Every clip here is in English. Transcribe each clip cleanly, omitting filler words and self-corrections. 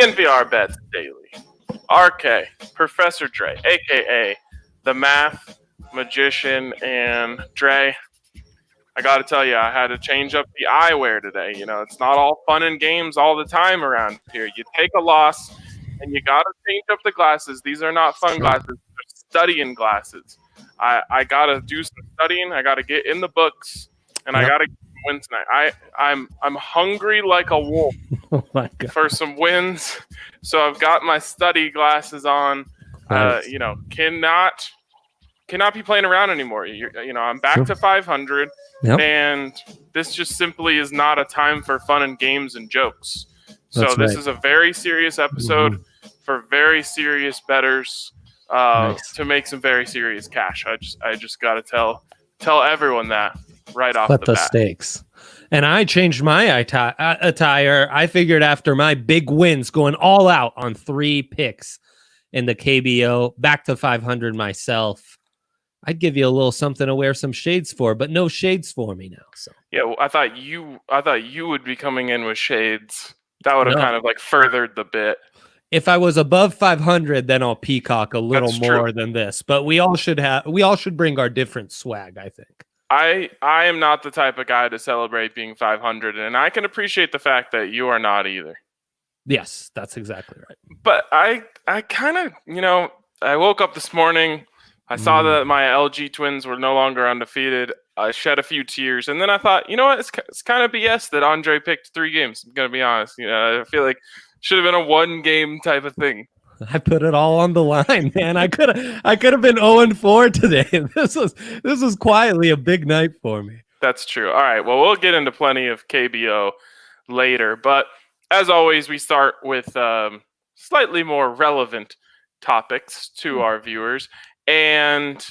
DNVR Bets Daily. RK, Professor Dre, a.k.a. the Math Magician. And Dre, I got to tell you, I had to change up the eyewear today. You know, it's not all fun and games all the time around here. You take a loss, and you got to change up the glasses. These are not fun glasses. They're studying glasses. I got to do some studying. I got to get in the books, and I got to win tonight. I'm hungry like a wolf for some wins. So I've got my study glasses on. Nice. Cannot be playing around anymore. I'm back to 500, and this just simply is not a time for fun and games and jokes. So this is a very serious episode for very serious bettors to make some very serious cash. I just got to tell everyone that right off the bat. Stakes. And I changed my attire. I figured after my big wins, going all out on 3 picks in the KBO, back to 500 myself, I'd give you a little something to wear some shades for, but no shades for me now. So well, I thought you would be coming in with shades. That would have kind of like furthered the bit. If I was above 500, then I'll peacock a little more than this. But we all should bring our different swag, I think. I am not the type of guy to celebrate being 500, and I can appreciate the fact that you are not either. Yes, that's exactly right. But I kind of, I woke up this morning, I saw that my LG Twins were no longer undefeated. I shed a few tears, and then I thought, you know what, it's kind of BS that Andre picked 3 games. I'm going to be honest. I feel like it should have been a 1-game type of thing. I put it all on the line, man. I could have been 0-4 today. This was quietly a big night for me. That's true. All right. Well, we'll get into plenty of KBO later, but as always, we start with slightly more relevant topics to our viewers, and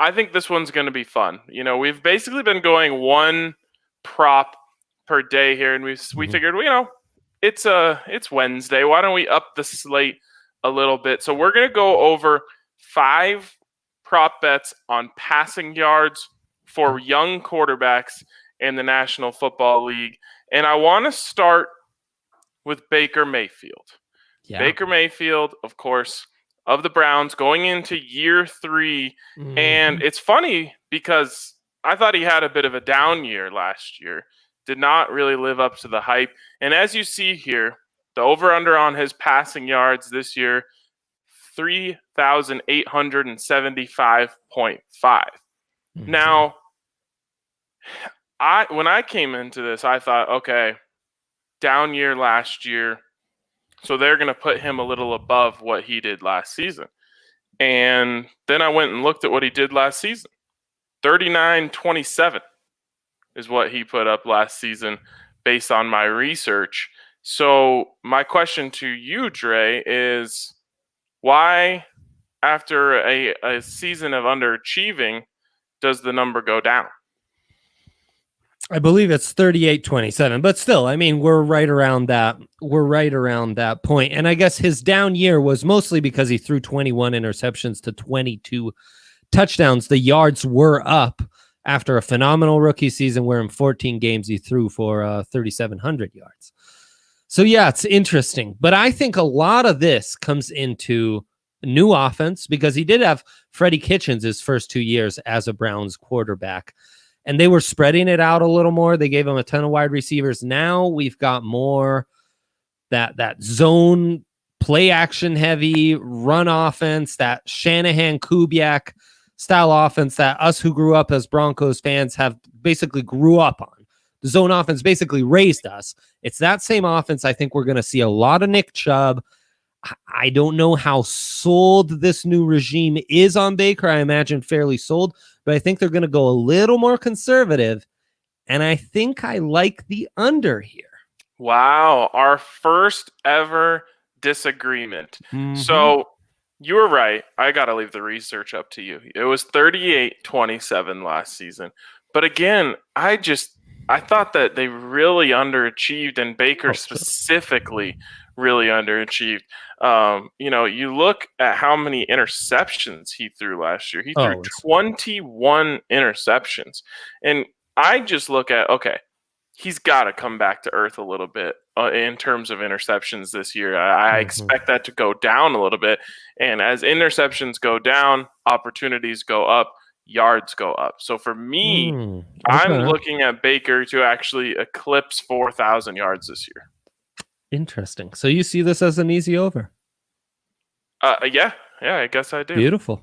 I think this one's going to be fun. We've basically been going 1 prop per day here, and we figured, it's Wednesday. Why don't we up the slate a little bit? So we're going to go over 5 prop bets on passing yards for young quarterbacks in the National Football League. And I want to start with Baker Mayfield. Yeah. Baker Mayfield, of course, of the Browns, going into year 3. And it's funny because I thought he had a bit of a down year last year. Did not really live up to the hype. And as you see here, the over-under on his passing yards this year, 3,875.5. Now, when I came into this, I thought, okay, down year last year, so they're going to put him a little above what he did last season. And then I went and looked at what he did last season. 39-27 is what he put up last season based on my research. So my question to you, Dre, is why, after a season of underachieving, does the number go down? I believe it's 38-27, but still, I mean, we're right around that. We're right around that point. And I guess his down year was mostly because he threw 21 interceptions to 22 touchdowns. The yards were up after a phenomenal rookie season where in 14 games he threw for 3,700 yards. So yeah, it's interesting. But I think a lot of this comes into new offense because he did have Freddie Kitchens his first 2 years as a Browns quarterback. And they were spreading it out a little more. They gave him a ton of wide receivers. Now we've got more that zone play action heavy run offense, that Shanahan Kubiak style offense that us who grew up as Broncos fans have basically grew up on. The zone offense basically raised us. It's that same offense. I think we're going to see a lot of Nick Chubb. I don't know how sold this new regime is on Baker. I imagine fairly sold, but I think they're going to go a little more conservative. And I think I like the under here. Wow. Our first ever disagreement. So you were right. I got to leave the research up to you. It was 38-27 last season. But again, I thought that they really underachieved, and Baker specifically really underachieved. You look at how many interceptions he threw last year. He threw 21 interceptions. And I just look at, okay, he's got to come back to earth a little bit in terms of interceptions this year. I expect that to go down a little bit. And as interceptions go down, opportunities go up, yards go up. So for me, I'm looking at Baker to actually eclipse 4,000 yards this year. Interesting. So you see this as an easy over? Yeah, I guess I do. Beautiful.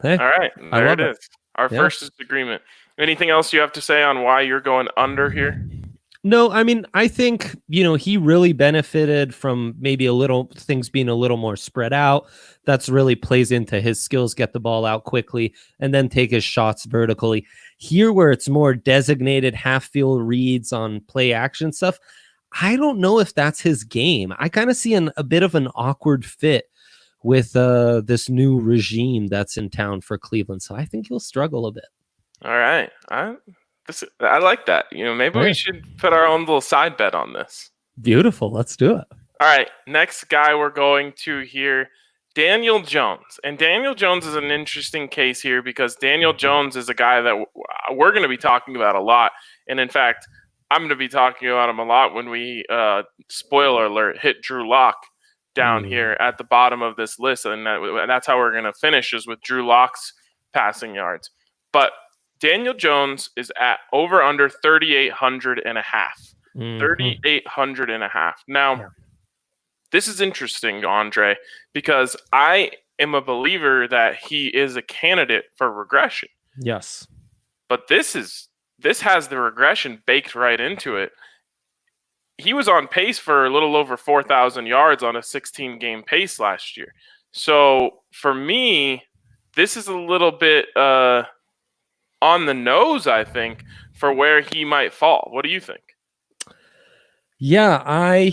Hey, all right, there it is. Our first disagreement. Anything else you have to say on why you're going under here? No, I mean, I think, he really benefited from maybe things being a little more spread out. That's really plays into his skills, get the ball out quickly and then take his shots vertically. Here, where it's more designated half field reads on play action stuff, I don't know if that's his game. I kind of see a bit of an awkward fit with this new regime that's in town for Cleveland. So I think he'll struggle a bit. All right. I like that. Maybe we should put our own little side bet on this. Beautiful. Let's do it. All right. Next guy we're going to here, Daniel Jones. And Daniel Jones is an interesting case here because Daniel Jones is a guy that we're going to be talking about a lot. And in fact, I'm going to be talking about him a lot when we, spoiler alert, hit Drew Locke down here at the bottom of this list. And that's how we're going to finish, is with Drew Locke's passing yards. But Daniel Jones is at over under 3,800 and a half. 3,800 and a half. Now, this is interesting, Andre, because I am a believer that he is a candidate for regression. Yes. But this has the regression baked right into it. He was on pace for a little over 4,000 yards on a 16-game pace last year. So for me, this is a little bit on the nose, I think, for where he might fall. What do you think? Yeah, I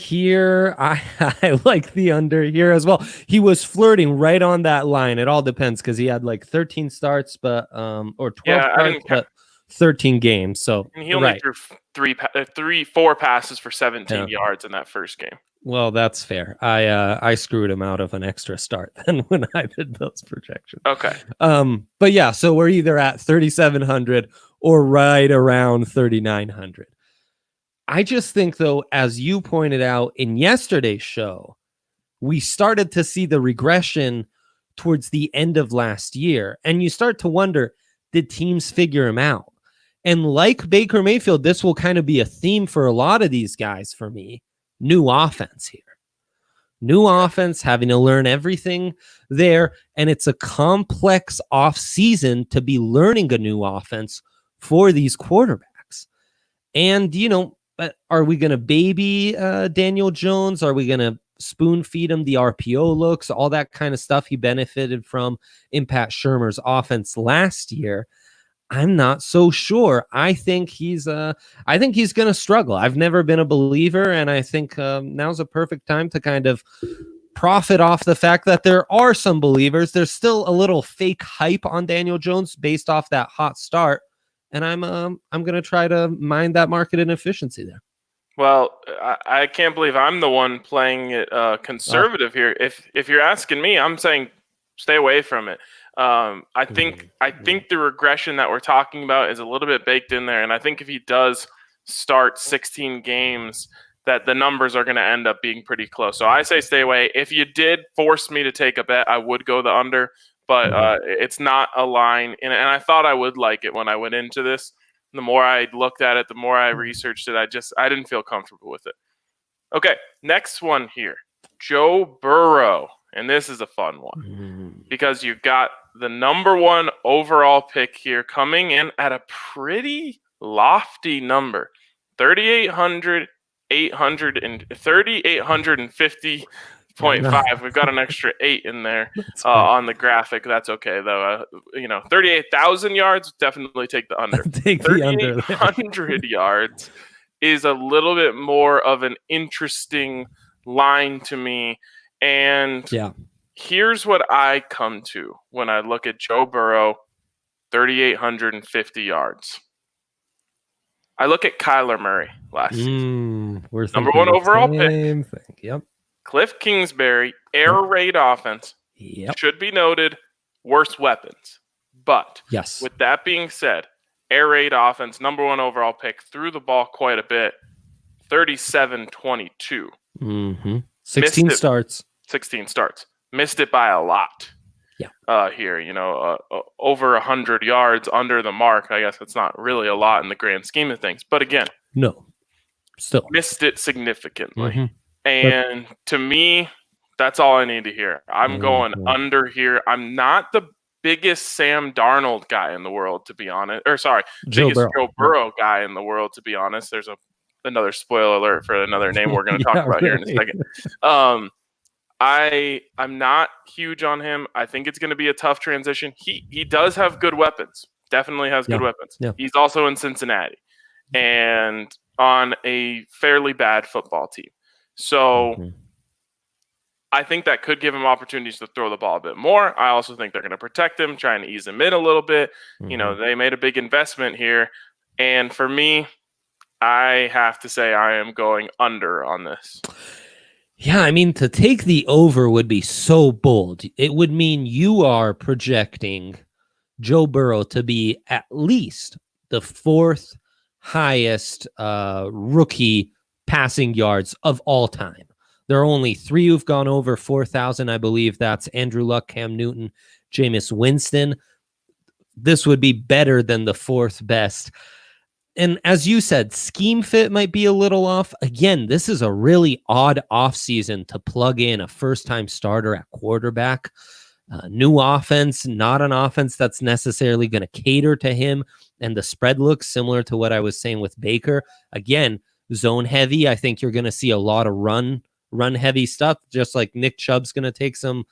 like the under here as well. He was flirting right on that line. It all depends because he had like 13 starts, or 12 starts, but 13 games. So and he only threw 4 passes for 17 yards in that first game. Well, that's fair. I screwed him out of an extra start then when I did those projections. Okay. But yeah, so we're either at 3,700 or right around 3,900. I just think, though, as you pointed out in yesterday's show, we started to see the regression towards the end of last year. And you start to wonder, did teams figure him out? And like Baker Mayfield, this will kind of be a theme for a lot of these guys for me. New offense here. New offense, having to learn everything there. And it's a complex off season to be learning a new offense for these quarterbacks. And, but are we going to baby Daniel Jones? Are we going to spoon feed him the RPO looks, all that kind of stuff he benefited from in Pat Shurmur's offense last year? I'm not so sure. I think he's going to struggle. I've never been a believer, and I think now's a perfect time to kind of profit off the fact that there are some believers. There's still a little fake hype on Daniel Jones based off that hot start, and I'm going to try to mine that market inefficiency there. Well, I can't believe I'm the one playing it conservative here. If you're asking me, I'm saying stay away from it. I think the regression that we're talking about is a little bit baked in there, and I think if he does start 16 games, that the numbers are going to end up being pretty close. So I say stay away. If you did force me to take a bet, I would go the under, but it's not a line, and I thought I would like it when I went into this. The more I looked at it, the more I researched it, I didn't feel comfortable with it. Okay, next one here, Joe Burrow. And this is a fun one because you've got the number 1 overall pick here coming in at a pretty lofty number, 3,850.5. We've got an extra 8 in there on the graphic. That's okay, though. 38,000 yards, definitely take the under. Take the under. 3,800 yards is a little bit more of an interesting line to me. And here's what I come to when I look at Joe Burrow, 3,850 yards. I look at Kyler Murray last season. Number 1 overall pick. Yep. Cliff Kingsbury, air raid offense. Yep. Should be noted, worse weapons. But with that being said, air raid offense, number 1 overall pick, threw the ball quite a bit. 37-22. 16 starts. 16 starts. Missed it by a lot. Yeah. Here, over 100 yards under the mark. I guess it's not really a lot in the grand scheme of things. But again, no, still missed it significantly. And to me, that's all I need to hear. I'm going under here. I'm not the biggest Sam Darnold guy in the world, to be honest. Or sorry, biggest Joe Burrow guy in the world, to be honest. There's another spoiler alert for another name we're going to talk about here in a second. I'm not huge on him. I think it's going to be a tough transition. He does have good weapons. Definitely has good weapons. Yeah. He's also in Cincinnati and on a fairly bad football team. So I think that could give him opportunities to throw the ball a bit more. I also think they're going to protect him, trying to ease him in a little bit. They made a big investment here. And for me, I have to say I am going under on this. Yeah, I mean, to take the over would be so bold. It would mean you are projecting Joe Burrow to be at least the fourth highest rookie passing yards of all time. There are only 3 who've gone over 4,000, I believe. That's Andrew Luck, Cam Newton, Jameis Winston. This would be better than the 4th best. And as you said, scheme fit might be a little off. Again, this is a really odd offseason to plug in a first-time starter at quarterback. New offense, not an offense that's necessarily going to cater to him. And the spread looks similar to what I was saying with Baker. Again, zone heavy. I think you're going to see a lot of run heavy stuff, just like Nick Chubb's going to take some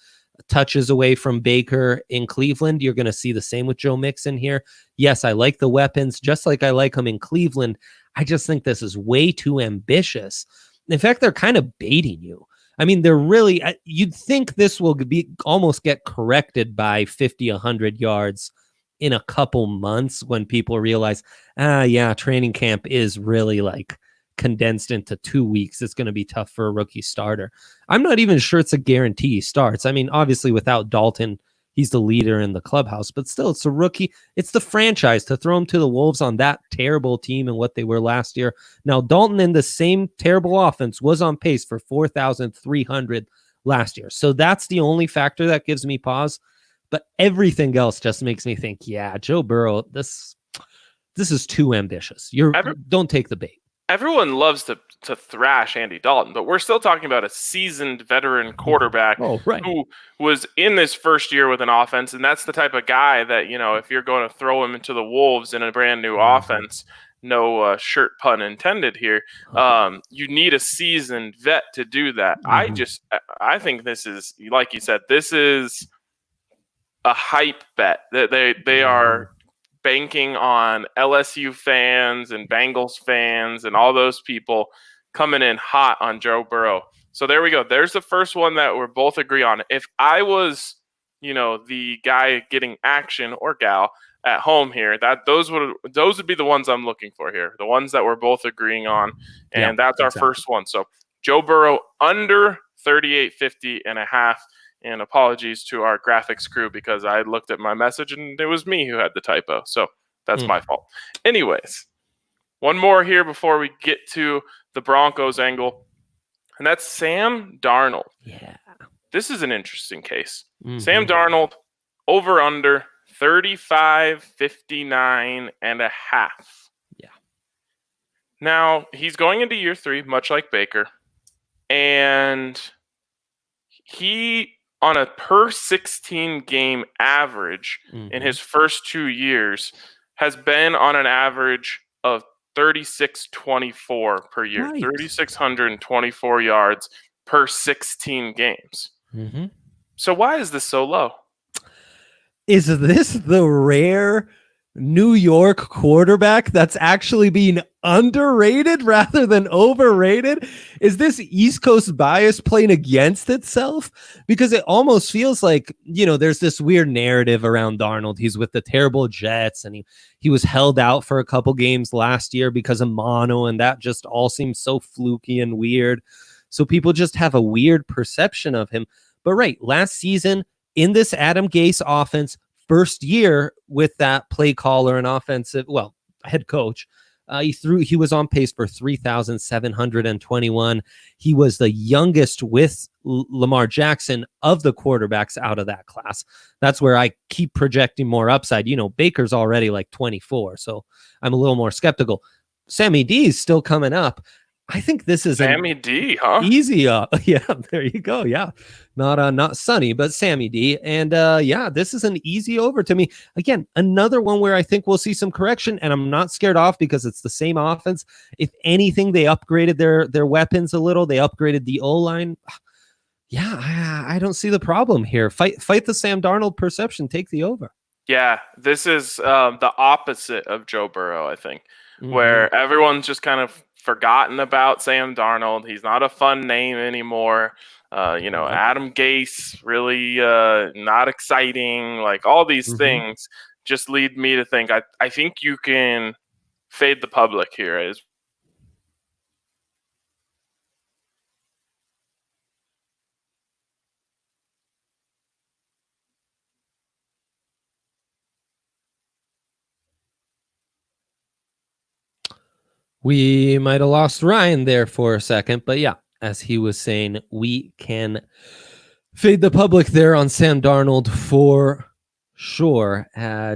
touches away from Baker in Cleveland. You're going to see the same with Joe Mixon here. Yes, I like the weapons, just like I like them in Cleveland. I just think this is way too ambitious. In fact, they're kind of baiting you. I mean, they're really, you'd think this will almost get corrected by 50, 100 yards in a couple months when people realize, training camp is really like condensed into 2 weeks. It's going to be tough for a rookie starter. I'm not even sure it's a guarantee he starts. I mean, obviously without Dalton, he's the leader in the clubhouse, but still it's a rookie. It's the franchise to throw him to the Wolves on that terrible team and what they were last year. Now, Dalton in the same terrible offense was on pace for 4,300 last year. So that's the only factor that gives me pause. But everything else just makes me think, Joe Burrow, this is too ambitious. Don't take the bait. Everyone loves to thrash Andy Dalton, but we're still talking about a seasoned veteran quarterback who was in this first year with an offense, and that's the type of guy that, if you're going to throw him into the Wolves in a brand new offense, no shirt pun intended here, you need a seasoned vet to do that. I think this is, like you said, this is a hype bet. They are banking on LSU fans and Bengals fans and all those people coming in hot on Joe Burrow. So there we go. There's the first one that we're both agree on. If I was, the guy getting action or gal at home here, those would be the ones I'm looking for here. The ones that we're both agreeing on. And that's our first one. So Joe Burrow under 38.50.5. And apologies to our graphics crew because I looked at my message and it was me who had the typo. So that's my fault. Anyways, one more here before we get to the Broncos angle. And that's Sam Darnold. Yeah. This is an interesting case. Sam Darnold over under 35.59.5. Yeah. Now, he's going into year 3, much like Baker. And he, on a per 16 game average in his first 2 years, has been on an average of 36.24 per year, 3,624 yards per 16 games. So why is this so low? Is this the rare New York quarterback that's actually being underrated rather than overrated? Is this East Coast bias playing against itself? Because it almost feels like, there's this weird narrative around Darnold. He's with the terrible Jets and he was held out for a couple games last year because of mono, and that just all seems so fluky and weird. So people just have a weird perception of him. But last season in this Adam Gase offense, first year with that play caller and head coach, He was on pace for 3,721. He was the youngest with Lamar Jackson of the quarterbacks out of that class. That's where I keep projecting more upside. Baker's already like 24, so I'm a little more skeptical. Sammy D is still coming up. I think this is Sammy D, huh? easy up. Yeah, there you go. Yeah. Not Sunny, but Sammy D. And this is an easy over to me. Again, another one where I think we'll see some correction, and I'm not scared off because it's the same offense. If anything, they upgraded their weapons a little. They upgraded the O-line. Yeah, I don't see the problem here. Fight the Sam Darnold perception. Take the over. Yeah, this is the opposite of Joe Burrow, I think, where everyone's just kind of forgotten about Sam Darnold. He's not a fun name anymore. Adam Gase, really not exciting. Like all these things just lead me to think I think you can fade the public here. We might have lost Ryan there for a second, but yeah, as he was saying, we can fade the public there on Sam Darnold for sure.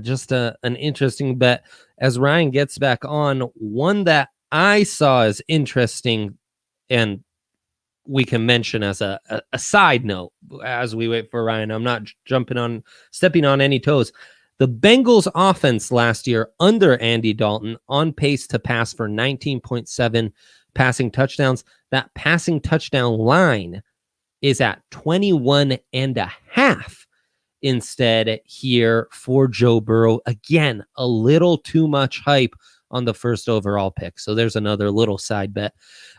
Just an interesting bet. As Ryan gets back on, one that I saw as interesting, and we can mention as a side note as we wait for Ryan. I'm not stepping on any toes. The Bengals offense last year under Andy Dalton on pace to pass for 19.7 passing touchdowns. That passing touchdown line is at 21.5 instead here for Joe Burrow. Again, a little too much hype on the first overall pick. So there's another little side bet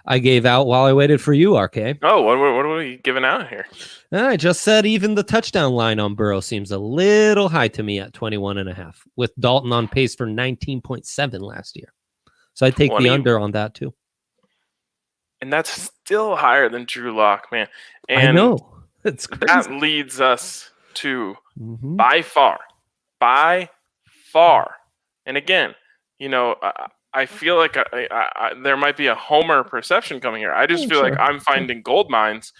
I gave out while I waited for you, RK. Oh, what are we giving out here? I just said even the touchdown line on Burrow seems a little high to me at 21.5, with Dalton on pace for 19.7 last year. So I'd take the under on that too. And that's still higher than Drew Locke, man. And I know. It's crazy. That leads us to by far, and again, I feel like there might be a homer perception coming here. I just feel like I'm finding gold mines,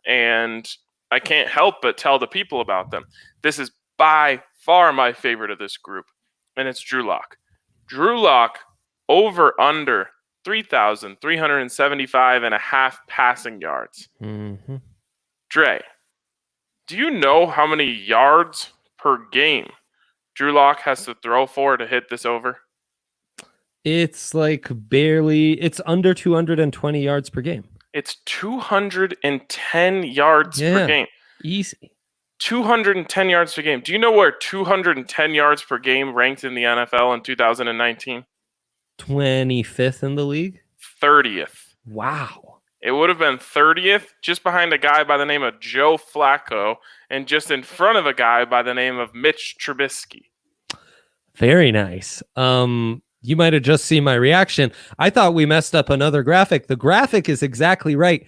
and I can't help but tell the people about them. This is by far my favorite of this group, and it's Drew Locke. Drew Locke over under 3,375.5 passing yards. Dre, do you know how many yards per game Drew Locke has to throw for to hit this over? It's like it's under 220 yards per game. It's 210 yards per game. Easy. 210 yards per game. Do you know where 210 yards per game ranked in the NFL in 2019? 25th in the league? 30th. Wow. It would have been 30th, just behind a guy by the name of Joe Flacco, and just in front of a guy by the name of Mitch Trubisky. Very nice. You might have just seen my reaction. I thought we messed up another graphic. The graphic is exactly right.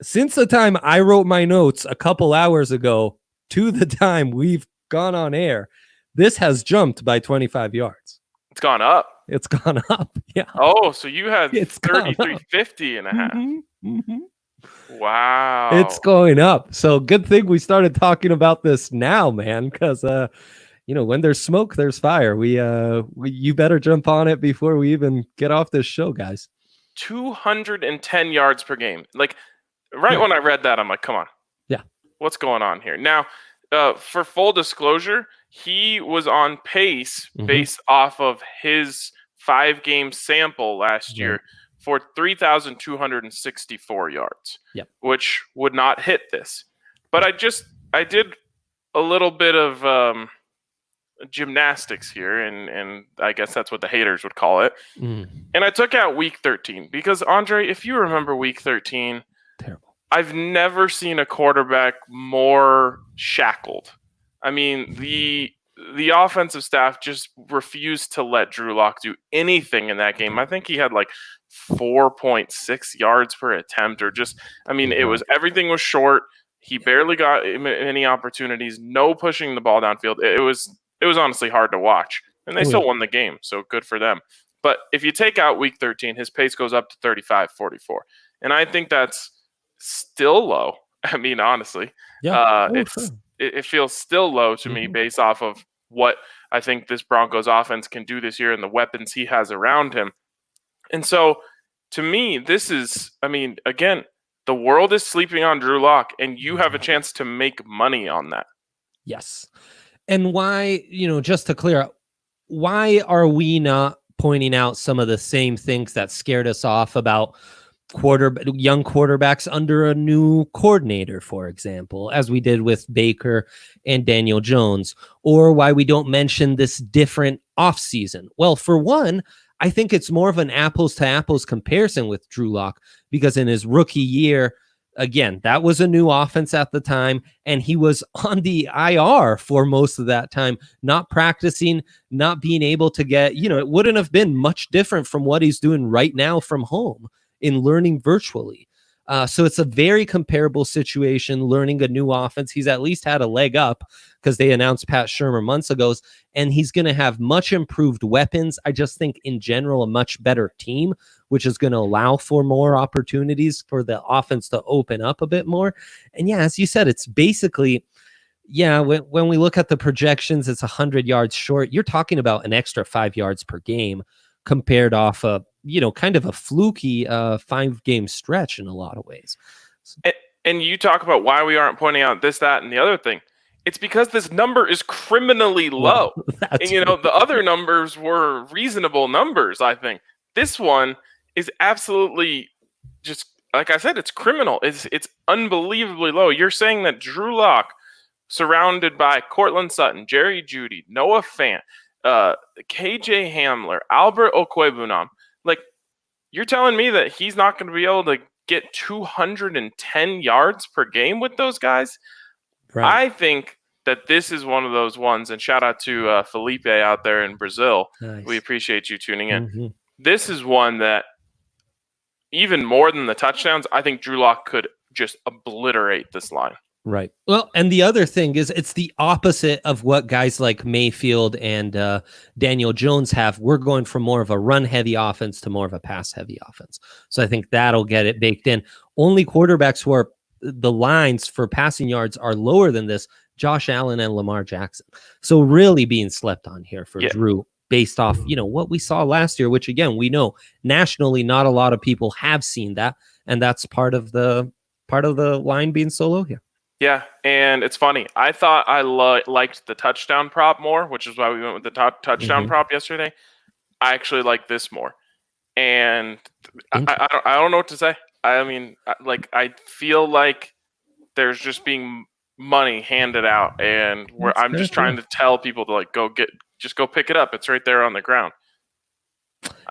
Since the time I wrote my notes a couple hours ago to the time we've gone on air, this has jumped by 25 yards. It's gone up. It's gone up. Yeah. Oh, so you had 3350.5. Wow. It's going up. So good thing we started talking about this now, man, because when there's smoke, there's fire. You better jump on it before we even get off this show, guys. 210 yards per game. Like when I read that, I'm like, come on. Yeah. What's going on here? Now, for full disclosure, he was on pace based off of his 5-game sample last year for 3,264 yards, which would not hit this. But I did a little bit of gymnastics here, and I guess that's what the haters would call it. And I took out week 13 because, Andre, if you remember week 13, terrible. I've never seen a quarterback more shackled. I mean, the offensive staff just refused to let Drew Locke do anything in that game. I think he had like 4.6 yards per attempt, everything was short. He barely got any opportunities, no pushing the ball downfield. It was honestly hard to watch, and they still won the game, so good for them. But if you take out week 13, his pace goes up to 35-44. And I think that's still low. I mean, honestly, it feels still low to me based off of what I think this Broncos offense can do this year and the weapons he has around him. And so, to me, this is, I mean, again, the world is sleeping on Drew Locke, and you have a chance to make money on that. Yes. And why, just to clear up, why are we not pointing out some of the same things that scared us off about young quarterbacks under a new coordinator, for example, as we did with Baker and Daniel Jones, or why we don't mention this different offseason? Well, for one, I think it's more of an apples to apples comparison with Drew Locke, because in his rookie year, again, that was a new offense at the time, and he was on the IR for most of that time, not practicing, not being able to get, it wouldn't have been much different from what he's doing right now from home in learning virtually. So it's a very comparable situation, learning a new offense. He's at least had a leg up because they announced Pat Shurmur months ago, and he's going to have much improved weapons. I just think in general, a much better team, which is going to allow for more opportunities for the offense to open up a bit more. And yeah, as you said, it's basically, when we look at the projections, it's 100 yards short. You're talking about an extra 5 yards per game compared off a, kind of a fluky 5-game stretch in a lot of ways. And you talk about why we aren't pointing out this, that, and the other thing. It's because this number is criminally low. And, the other numbers were reasonable numbers, I think. This one is absolutely just, like I said, it's criminal. It's unbelievably low. You're saying that Drew Locke, surrounded by Cortland Sutton, Jerry Jeudy, Noah Fant, KJ Hamler, Albert Okwebunam, like, you're telling me that he's not going to be able to get 210 yards per game with those guys? Right. I think that this is one of those ones, and shout out to Felipe out there in Brazil. Nice. We appreciate you tuning in. Mm-hmm. This is one that, even more than the touchdowns, I think Drew Locke could just obliterate this line. Right. Well, and the other thing is it's the opposite of what guys like Mayfield and Daniel Jones have. We're going from more of a run-heavy offense to more of a pass-heavy offense. So I think that'll get it baked in. Only quarterbacks who are the lines for passing yards are lower than this, Josh Allen and Lamar Jackson. So really being slept on here for Drew based off, what we saw last year, which again, we know nationally, not a lot of people have seen that. And that's part of the line being so low here. Yeah, and it's funny. I thought I liked the touchdown prop more, which is why we went with the touchdown prop yesterday. I actually like this more, and I don't know what to say. I mean, I feel like there's just being money handed out, and I'm just trying to tell people to go pick it up. It's right there on the ground.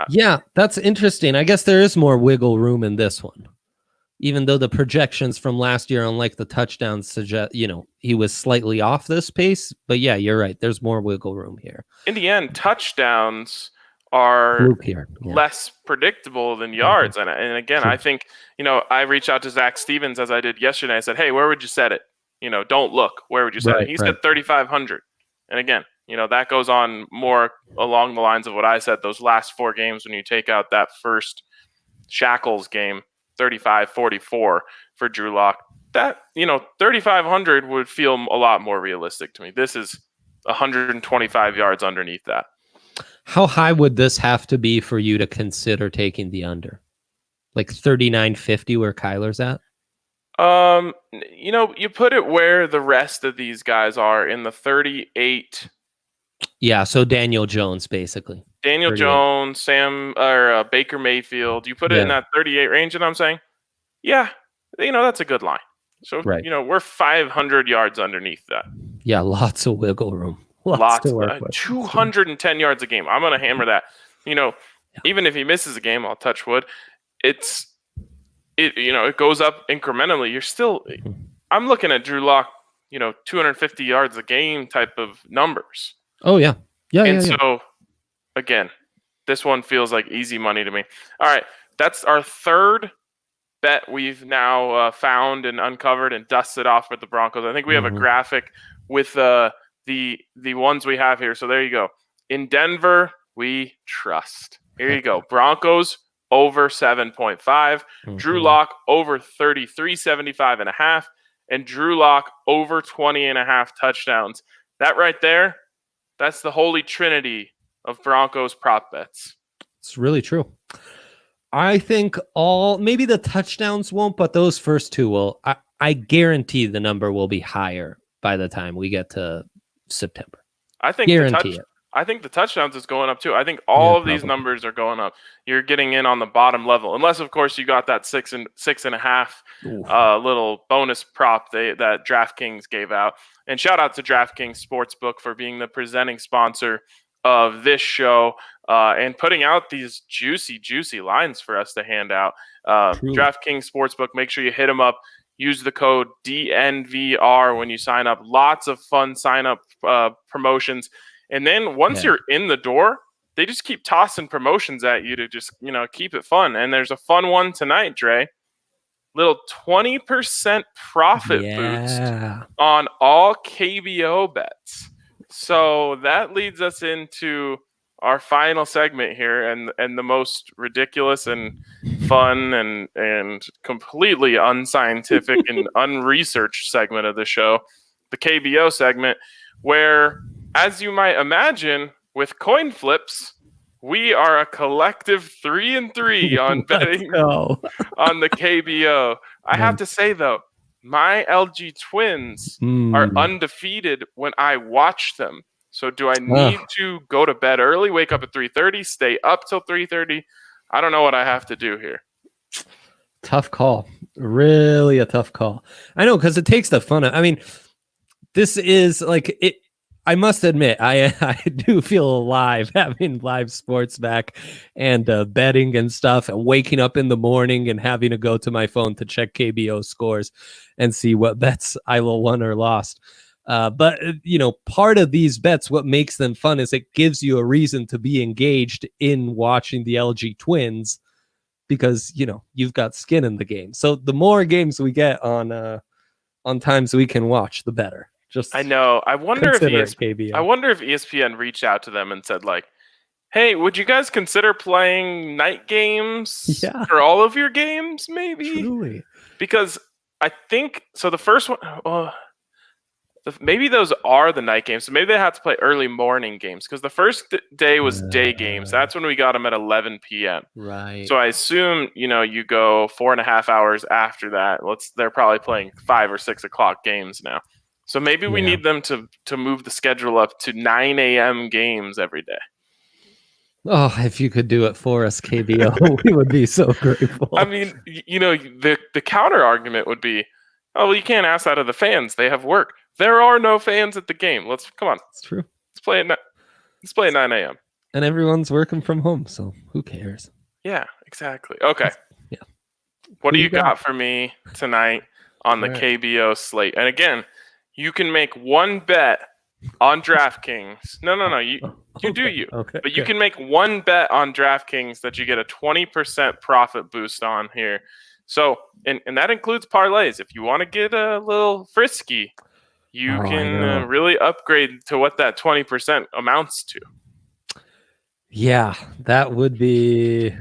Yeah, that's interesting. I guess there is more wiggle room in this one. Even though the projections from last year, unlike the touchdowns, suggest, he was slightly off this pace. But yeah, you're right. There's more wiggle room here. In the end, touchdowns are less predictable than yards. Mm-hmm. And again, I think, I reached out to Zach Stevens as I did yesterday. I said, hey, where would you set it? Don't look. Where would you set it? He said 3,500. And again, that goes on more along the lines of what I said, those last 4 games when you take out that first Shackles game. 35-44 for Drew Locke. That, 3,500 would feel a lot more realistic to me. This is 125 yards underneath that. How high would this have to be for you to consider taking the under? Like 39.50 where Kyler's at? You put it where the rest of these guys are in the 38. Yeah, so Daniel Jones, basically. Daniel Jones, Baker Mayfield. You put it in that 38 range, and I'm saying, that's a good line. So, we're 500 yards underneath that. Yeah, lots of wiggle room. Lots to work with. 210 yards a game. I'm going to hammer that. Even if he misses a game, I'll touch wood. It goes up incrementally. You're still, I'm looking at Drew Locke, 250 yards a game type of numbers. Oh, yeah. So, again, this one feels like easy money to me. All right, that's our third bet we've now found and uncovered and dusted off with the Broncos. I think we have a graphic with the ones we have here. So there you go. In Denver, we trust. Here you go. Broncos over 7.5. Drew Locke over 33.75.5. And Drew Locke over 20.5 touchdowns. That right there, that's the holy trinity of Broncos prop bets. It's really true. I think maybe the touchdowns won't, but those first two will. I guarantee the number will be higher by the time we get to September. I think the touchdowns is going up too. I think all of these numbers are going up. You're getting in on the bottom level, unless of course you got that 6.5 little bonus prop that DraftKings gave out. And shout out to DraftKings Sportsbook for being the presenting sponsor of this show and putting out these juicy lines for us to hand out. DraftKings Sportsbook, make sure you hit them up. Use the code DNVR when you sign up. Lots of fun sign up promotions. And then once you're in the door, they just keep tossing promotions at you to just, keep it fun. And there's a fun one tonight, Dre. Little 20% profit boost on all KBO bets. So that leads us into our final segment here and the most ridiculous and fun and completely unscientific and unresearched segment of the show, the KBO segment, where, as you might imagine, with coin flips, we are a collective 3-3 on betting on the KBO. I have to say, though, my LG Twins are undefeated when I watch them. So do I need to go to bed early, wake up at 3:30, stay up till 3:30? I don't know what I have to do here. Tough call. Really a tough call. I know, because it takes the fun out. I mean, this is like it. I must admit, I do feel alive having live sports back and betting and stuff, and waking up in the morning and having to go to my phone to check KBO scores and see what bets I won or lost. But part of these bets, what makes them fun is it gives you a reason to be engaged in watching the LG Twins because, you've got skin in the game. So the more games we get on times we can watch, the better. I know. I wonder if ESPN reached out to them and said, like, hey, would you guys consider playing night games for all of your games, maybe? Truly. Because I think so. The first one, maybe those are the night games. So maybe they have to play early morning games because the first day was day games. That's when we got them at 11 p.m. Right. So I assume, you go 4.5 hours after that. They're probably playing 5 or 6 o'clock games now. So maybe we need them to move the schedule up to 9 a.m. games every day. Oh, if you could do it for us, KBO, we would be so grateful. I mean, the counter argument would be, oh, well, you can't ask that of the fans. They have work. There are no fans at the game. Come on. It's true. Let's play at 9 a.m. And everyone's working from home, so who cares? Yeah, exactly. Okay. Yeah. What do you got for me tonight on the KBO slate? And again, you can make one bet on DraftKings. No. You do you. Okay. But you can make one bet on DraftKings that you get a 20% profit boost on here. So, and that includes parlays. If you want to get a little frisky, you can really upgrade to what that 20% amounts to. Yeah, that would be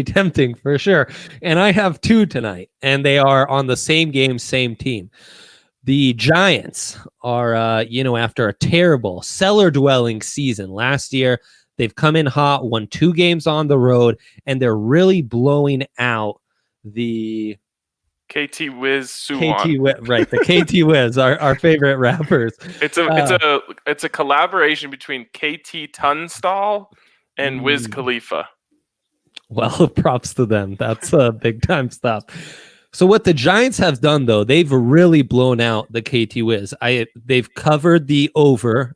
tempting for sure. And I have two tonight, and they are on the same game, same team. The Giants are, after a terrible cellar-dwelling season last year, they've come in hot, won 2 games on the road, and they're really blowing out the KT Wiz Suwon. The KT Wiz, our favorite rappers. It's a collaboration between KT Tunstall and Wiz Khalifa. Well, props to them. That's a big time stuff. So what the Giants have done, though, they've really blown out the KT Wiz. They've covered the over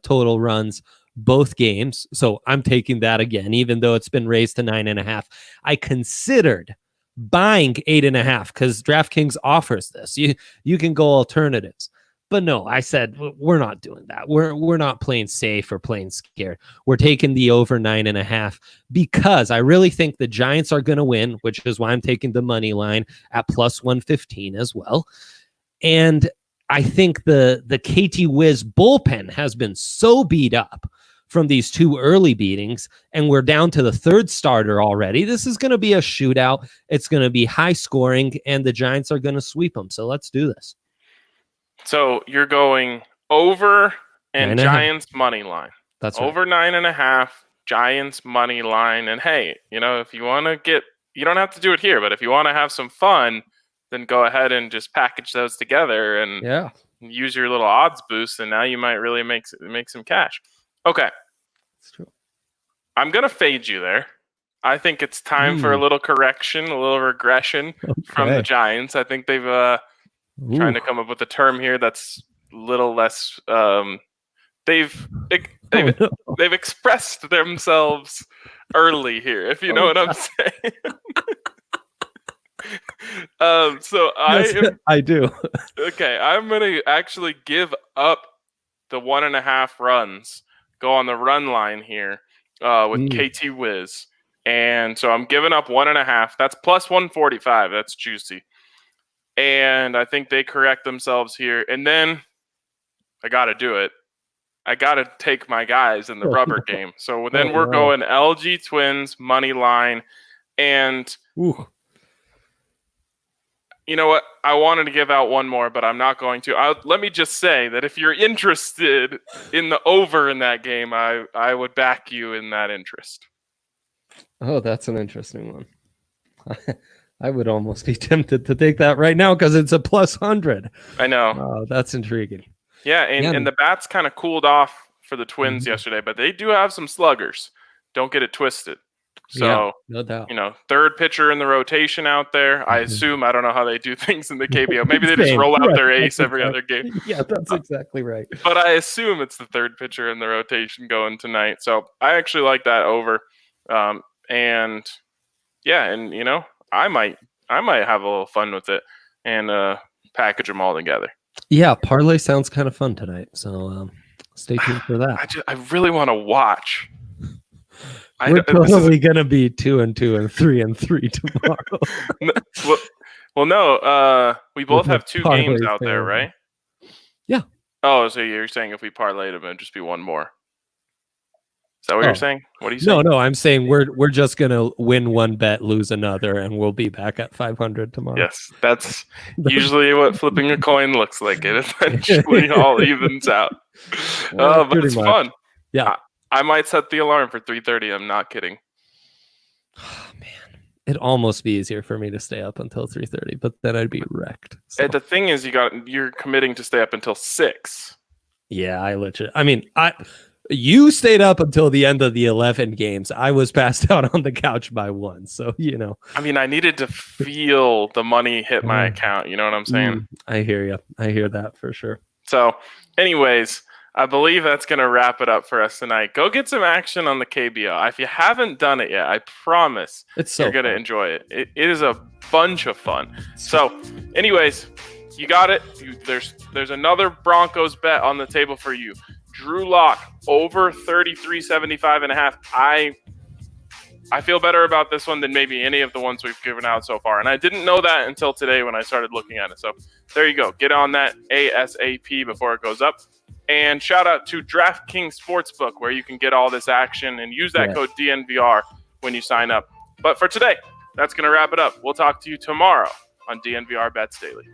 total runs both games. So I'm taking that again, even though it's been raised to 9.5. I considered buying 8.5 because DraftKings offers this. You can go alternatives. But no, I said, we're not doing that. We're not playing safe or playing scared. We're taking the over 9.5 because I really think the Giants are going to win, which is why I'm taking the money line at plus 115 as well. And I think the KT Wiz bullpen has been so beat up from these two early beatings, and we're down to the third starter already. This is going to be a shootout. It's going to be high scoring, and the Giants are going to sweep them. So let's do this. So you're going over and 9.5. Giants money line. That's right. Over 9.5, Giants money line. And hey, if you want to you don't have to do it here, but if you want to have some fun, then go ahead and just package those together and use your little odds boost, and now you might really make some cash. Okay. That's true. I'm going to fade you there. I think it's time for a little correction, a little regression from the Giants. I think they've trying to come up with a term here that's a little less they've expressed themselves early here, if you know what I'm saying. I do. Okay, I'm gonna actually give up the 1.5 runs, go on the run line here with KT Wiz, and so I'm giving up 1.5. That's plus 145. That's juicy, and I think they correct themselves here. And then I got to do it. I got to take my guys in the rubber game. So then we're going LG Twins money line, and you know what? I wanted to give out one more, but I'm not going to. Let me just say that if you're interested in the over in that game, I would back you in that interest. Oh, that's an interesting one. I would almost be tempted to take that right now because it's a plus 100. I know. Oh, that's intriguing. Yeah, and the bats kind of cooled off for the Twins yesterday, but they do have some sluggers. Don't get it twisted. So, no doubt. Third pitcher in the rotation out there. I assume, I don't know how they do things in the KBO. Maybe they just roll out their ace every other game. Yeah, that's exactly right. But I assume it's the third pitcher in the rotation going tonight. So I actually like that over. And I might have a little fun with it and package them all together. Yeah, parlay sounds kind of fun tonight. So stay tuned for that. I really want to watch. We're totally gonna be 2-2 and 3-3 tomorrow. No. We both have 2 games out there, right? Yeah. Oh, so you're saying if we parlayed them, it'd just be one more? Is that what you're saying? What are you saying? No. I'm saying we're just gonna win one bet, lose another, and we'll be back at 500 tomorrow. Yes, that's usually what flipping a coin looks like. It eventually all evens out. But it's fun. Yeah. I might set the alarm for 3:30. I'm not kidding. Oh, man. It'd almost be easier for me to stay up until 3:30, but then I'd be wrecked. So. The thing is, you're committing to stay up until 6. Yeah, you stayed up until the end of the 11 games. I was passed out on the couch by 1. So, I needed to feel the money hit my account. You know what I'm saying? I hear you. I hear that for sure. So, anyways, I believe that's going to wrap it up for us tonight. Go get some action on the KBO. If you haven't done it yet, I promise you're going to enjoy it. It is a bunch of fun. So, anyways, you got it. There's another Broncos bet on the table for you. Drew Locke over 33.75.5. I feel better about this one than maybe any of the ones we've given out so far. And I didn't know that until today when I started looking at it. So there you go. Get on that ASAP before it goes up. And shout out to DraftKings Sportsbook, where you can get all this action and use that code DNVR when you sign up. But for today, that's going to wrap it up. We'll talk to you tomorrow on DNVR Bets Daily.